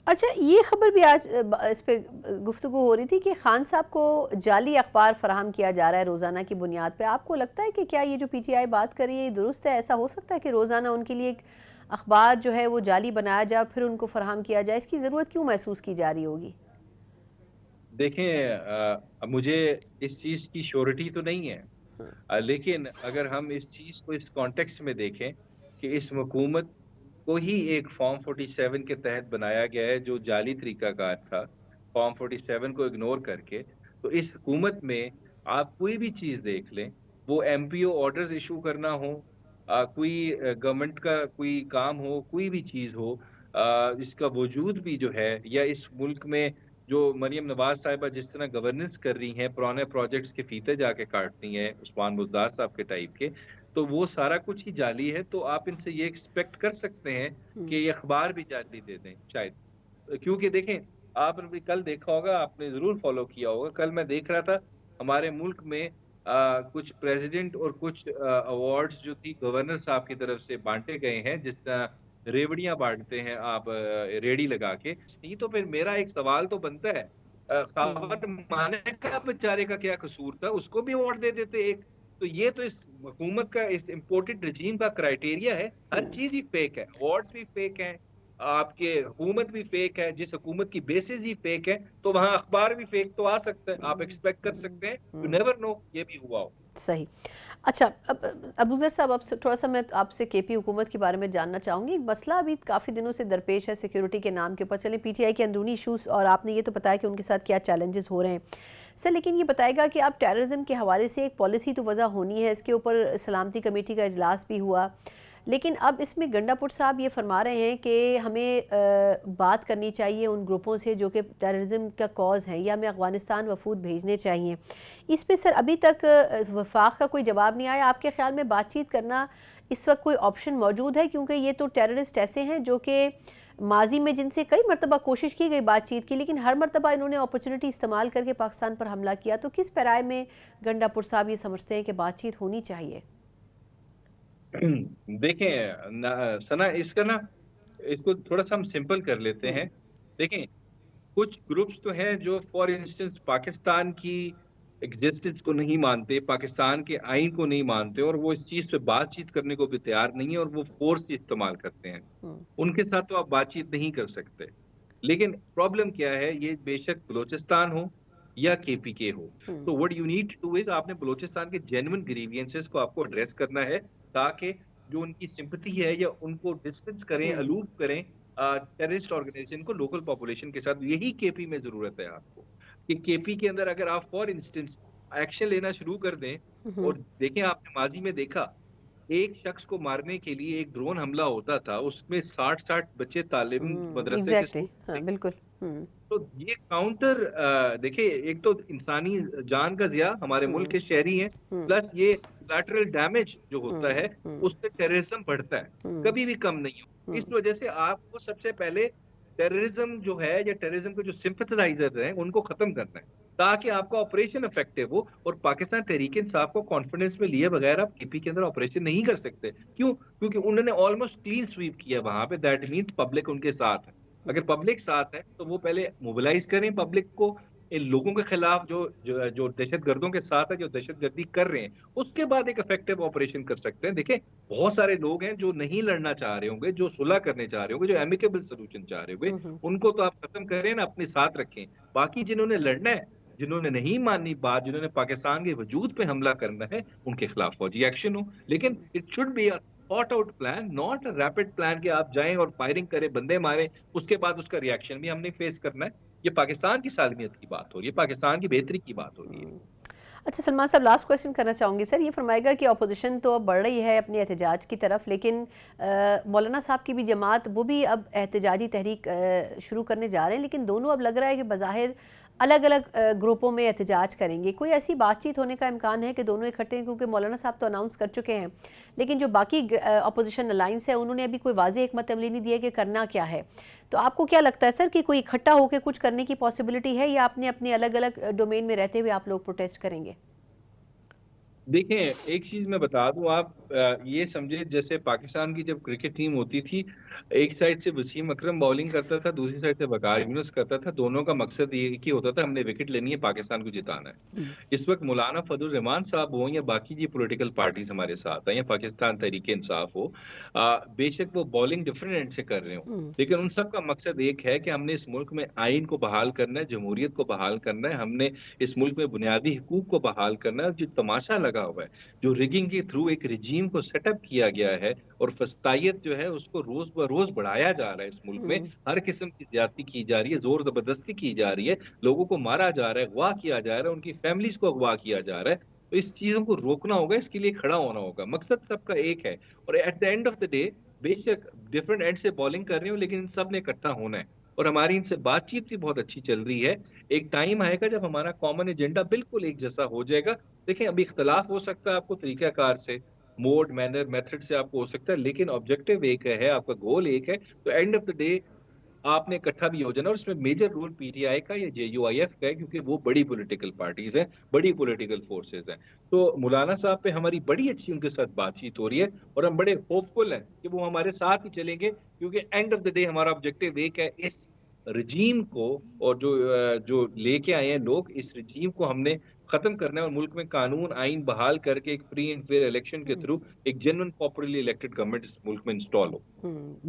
अच्छा, ये खबर भी आज इस पे गुफ्तगू हो रही थी कि खान साहब को जाली अखबार फराहम किया जा रहा है रोज़ाना की बुनियाद पे। आपको लगता है कि क्या ये जो पीटीआई बात कर रही है ये दुरुस्त है? ऐसा हो सकता है कि रोज़ाना उनके लिए एक अखबार जो है वो जाली बनाया जाए फिर उनको फराहम किया जाए? इसकी ज़रूरत क्यों महसूस की जा रही होगी? देखें, मुझे इस चीज़ की श्योरिटी तो नहीं है। लेकिन अगर हम इस चीज़ को इस कॉन्टेक्स्ट में देखें कि इस हुकूमत को ही एक फॉर्म 47 के तहत बनाया गया है जो जाली तरीकाकार था, फॉर्म 47 को इग्नोर करके। तो इस हुकूमत में आप कोई भी चीज़ देख लें, वो एमपीओ ऑर्डर्स इश्यू करना हो, कोई गवर्नमेंट का कोई काम हो, कोई भी चीज़ हो, इसका वजूद भी जो है या इस मुल्क में जो मरियम नवाज़ साहिबा जिस तरह गवर्नेंस कर रही हैं, पुराने प्रोजेक्ट्स के फीते जाके काटती हैं, उस्मान बुज़दार साहब के टाइप के, तो वो सारा कुछ ही जाली है। तो आप इनसे ये एक्सपेक्ट कर सकते हैं कि हुँ। ये अखबार भी जाली दे दें शायद। क्योंकि देखें, आपने भी कल देखा होगा, आपने ज़रूर फ़ॉलो किया होगा, कल मैं देख रहा था हमारे मुल्क में कुछ प्रेज़िडेंट और कुछ अवार्ड्स जो थी गवर्नर साहब की तरफ से बाँटे गए हैं, जिस तरह रेवड़ियाँ बाँटते हैं आप, रेहड़ी लगा के। नहीं तो फिर मेरा एक सवाल तो बनता है, हुँ। ख़ावर माने का बेचारे का क्या कसूर था? उसको भी अवार्ड दे देते एक। तो ये तो इस हुकूमत का, इस इम्पोर्टेड regime का क्राइटेरिया है। हर हुँ। चीज़ ही फ़ेक है, अवार्ड्स भी फ़ेक हैं, आपके हुकूमत भी फ़ेक है, जिस हुकूमत की बेसिस ही फ़ेक है, तो वहाँ अखबार भी फ़ेक तो आ सकता है। आप हुँ। एक्सपेक्ट कर हुँ। सकते हैं, यू हुँ। नेवर नो ये भी हुआ हो। सही। अच्छा, अब अबूज़र साहब, आपसे थोड़ा-सा मैं आपसे केपी हुकूमत के बारे में जानना चाहूँगी। एक मसला अभी काफ़ी दिनों से दरपेश है सिक्योरिटी के नाम के ऊपर। चलिए, पीटीआई के अंदरूनी इश्यूज़ और आपने ये तो बताया कि उनके साथ क्या चैलेंजेस हो रहे हैं। सर, लेकिन ये बताएगा कि आप टेररिज्म के हवाले से एक पॉलिसी तो वज़ा होनी है, इसके ऊपर सलामती कमेटी का इजलास भी हुआ। लेकिन अब इसमें गंडापुर साहब ये फरमा रहे हैं कि हमें बात करनी चाहिए उन ग्रुपों से जो कि टेररिज्म का कॉज़ हैं, या हमें अफ़गानिस्तान वफ़ूद भेजने चाहिए। इस पे सर अभी तक वफाक का कोई जवाब नहीं आया। आपके ख़्याल में बातचीत करना इस वक्त कोई ऑप्शन मौजूद है? क्योंकि ये तो टेररिस्ट ऐसे हैं जो कि माजी में जिनसे कई मरतबा कोशिश की गई बातचीत की, लेकिन हर मरतबा इन्होंने अपॉर्चुनिटी इस्तेमाल करके पाकिस्तान पर हमला किया। तो किस पैराए में गंडापुर साहब ये समझते हैं कि बातचीत होनी चाहिए? देखें ना सना, इसका ना, इसको थोड़ा-सा हम सिंपल कर लेते हम्म। हैं। देखें, कुछ ग्रुप्स तो हैं जो फॉर इंस्टेंस पाकिस्तान की एग्जिस्टेंस को नहीं मानते, पाकिस्तान के आइन को नहीं मानते और वो इस चीज़ पे बातचीत करने को भी तैयार नहीं है और वो फ़ोर्स इस्तेमाल करते हैं। हम्म। उनके साथ तो आप बातचीत नहीं कर सकते। लेकिन प्रॉब्लम क्या है, ये बेशक बलूचिस्तान हो या केपीके हो, हम्म। तो what you need to do is आपने बलूचिस्तान के जेन्युइन ग्रीवियंसेस को आपको एड्रेस करना है, ताकि जो उनकी सिम्पैथी है या उनको डिस्टेंस करें, हम्म। अलूप करें टेररिस्ट ऑर्गेनाइजेशन को लोकल पॉपुलेशन के साथ। यही केपी में ज़रूरत है आपको, कि केपी के अंदर अगर आप फॉर इंस्टेंस एक्शन लेना शुरू कर दें। हम्म। और देखें, आपने माज़ी में देखा, एक शख्स को मारने के लिए एक ड्रोन हमला होता था, उसमें 60-60 बच्चे तालिम मदरसे के एग्जैक्टली, हाँ, स्टूडेंट। बिल्कुल। हम्म। तो ये काउंटर, देखिए, एक तो इंसानी जान का ज़िया, हमारे मुल्क हम्म। के शहरी हैं, हम्म। प्लस ये कोलैटरल डैमेज जो होता हम्म। है, हम्म। उससे टेररिज्म बढ़ता है, हम्म। कभी भी कम नहीं हो। इस हम्म। वजह से आपको सबसे पहले टेररिज्म जो है या टेररिज्म के जो सिंपैथाइज़र हैं, उनको खत्म करना है, ताकि आपका ऑपरेशन इफेक्टिव हो। और पाकिस्तान तहरीक-ए-इंसाफ को कॉन्फिडेंस में लिए बगैर आप केपी के अंदर ऑपरेशन नहीं कर सकते। क्यों? क्योंकि उन्होंने ऑलमोस्ट क्लीन स्वीप किया वहाँ पे, दैट मीन्स पब्लिक उनके साथ है। अगर पब्लिक साथ है, तो वो पहले मोबिलाइज़ करें पब्लिक को, इन लोगों के खिलाफ जो दहशतगर्दों के साथ है, जो दहशतगर्दी कर रहे हैं, उसके बाद एक इफेक्टिव ऑपरेशन कर सकते हैं। देखिए, बहुत सारे लोग हैं जो नहीं लड़ना चाह रहे होंगे, जो सुलह करने चाह रहे होंगे, जो एमिकेबल सॉल्यूशन चाह रहे होंगे, हम्म। उनको तो आप खत्म करें ना, अपने साथ रखें। बाकी जिन्होंने लड़ना है, जिन्होंने नहीं माननी बात, जिन्होंने पाकिस्तान के वजूद पे हमला करना है, उनके खिलाफ फौजी एक्शन हो। लेकिन it should be thought out plan, not a rapid plan कि आप जाएँ और फायरिंग करें, बंदे मारें, उसके बाद उसका रिएक्शन भी हमने फेस करना है। ये पाकिस्तान की सालमियत की बात हो रही है, पाकिस्तान की बेहतरी की बात हो रही है। हम्म। अच्छा, सलमान साहब, लास्ट क्वेश्चन करना चाहूँगी सर। ये फरमाएगा कि अपोजिशन तो अब बढ़ रही है अपनी एहतजाज की तरफ, लेकिन मौलाना साहब की भी जमात, वो भी अब एहतजाजी तहरीक शुरू करने जा रहे हैं, लेकिन दोनों अब लग रहा है कि बज़ाहिर अलग अलग ग्रुपों में एहतजाज करेंगे। कोई ऐसी बातचीत होने का इम्कान है कि दोनों इकट्ठे हैं? क्योंकि मौलाना साहब तो अनाउंस कर चुके हैं, लेकिन जो बाकी अपोजिशन अलाइंस है उन्होंने अभी कोई वाज़ेह हिकमत अमली नहीं दी है कि करना क्या है। तो आपको क्या लगता है सर कि कोई इकट्ठा होकर कुछ करने की पॉसिबिलिटी है, या अपने अपने अलग अलग डोमेन में रहते हुए आप लोग प्रोटेस्ट करेंगे? देखें, एक चीज़ मैं बता दूँ, आप ये समझिए, जैसे पाकिस्तान की जब क्रिकेट टीम होती थी, एक साइड से वसीम अकरम बॉलिंग करता था, दूसरी साइड से वकार यूनुस करता था। दोनों का मकसद ये एक ही होता था, हमने विकेट लेनी है, पाकिस्तान को जिताना है। हम्म, इस वक्त मौलाना फजल रहमान साहब हो या बाकी जी पॉलिटिकल पार्टीज हमारे साथ हैं या पाकिस्तान तहरीक इंसाफ हो, बेशक वो बॉलिंग डिफरेंट एंड से कर रहे हो, हम्म, लेकिन उन सब का मकसद एक है कि हमने इस मुल्क में आइन को बहाल करना है, जमहूरियत को बहाल करना है, हमने इस मुल्क में बुनियादी हुकूक को बहाल करना है। और जो तमाशा लगा हुआ है, जो रिगिंग के थ्रू एक रिजीम को सेटअप किया गया है और फस्तायत जो है उसको रोज ब रोज बढ़ाया जा रहा है इस मुल्क में, हम्म, हर किस्म की ज्यादती की जा रही है, जोर जबरदस्ती की जा रही है, लोगों को मारा जा रहा है, अगवा किया जा रहा है, उनकी फैमिलीज को अगवा किया जा रहा है। तो इस चीजों को रोकना होगा, इसके लिए खड़ा होना होगा। मकसद सबका एक है, और at the end of the day बेशक डिफरेंट एंड से बॉलिंग कर रही हूँ, लेकिन इन सब ने इकट्ठा होना है। और हमारी इनसे बातचीत भी बहुत अच्छी चल रही है। एक टाइम आएगा जब हमारा कॉमन एजेंडा बिल्कुल एक जैसा हो जाएगा। देखें, अभी इख्तलाफ हो सकता है आपको तरीकाकार से, मोड मैनर मेथड से आपको हो सकता है, लेकिन ऑब्जेक्टिव एक है, आपका गोल एक है। तो एंड ऑफ द डे आपने इकट्ठा भी हो जाना। और इसमें मेजर रोल पीटीआई का या जेयूआईएफ का है, क्योंकि वो बड़ी पॉलिटिकल पार्टीज हैं, बड़ी पॉलिटिकल फोर्सेज हैं। तो मौलाना साहब पे हमारी बड़ी अच्छी उनके साथ बातचीत हो रही है, और हम बड़े होपफुल हैं कि वो हमारे साथ ही चलेंगे, क्योंकि एंड ऑफ द डे हमारा ऑब्जेक्टिव एक है, इस रजीम को, और जो लेके आए हैं लोग, इस रजीम को हमने खत्म करना है, और मुल्क में कानून आइन बहाल करके एक फ्री एंड फेयर इलेक्शन के हम्म, थ्रू एक जेन्युइन पॉपुलरली इलेक्टेड गवर्नमेंट इस मुल्क में इंस्टॉल हो। हम्म।